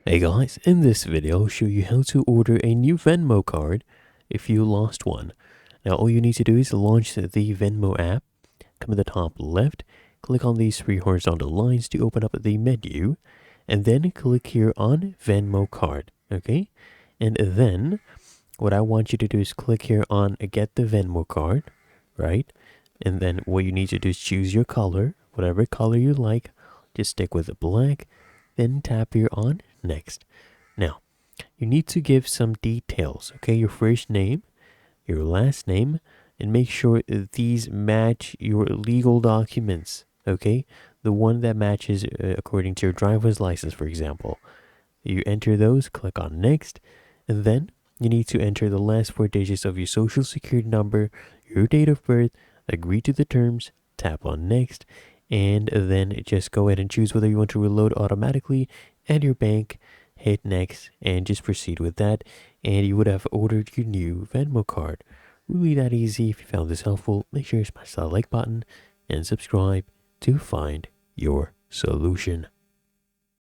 Hey guys, in this video I'll show you how to order a new Venmo card if you lost one. Now all you need to do is launch the Venmo app, come to the top left, click on these three horizontal lines to open up the menu, and then click here on Venmo card, okay? And then what I want you to do is click here on get the Venmo card, right? And then what you need to do is choose your color, whatever color you like, just stick with the black, then tap here on next. Now, you need to give some details, okay? Your first name, your last name, and make sure these match your legal documents, okay? The one that matches according to your driver's license, for example. You enter those, click on next, and then you need to enter the last four digits of your social security number, your date of birth, agree to the terms, tap on next, and then just go ahead and choose whether you want to reload automatically, add your bank, hit next, and just proceed with that, and you would have ordered your new Venmo card. Really that easy. If you found this helpful, make sure you smash that like button and subscribe to find your solution.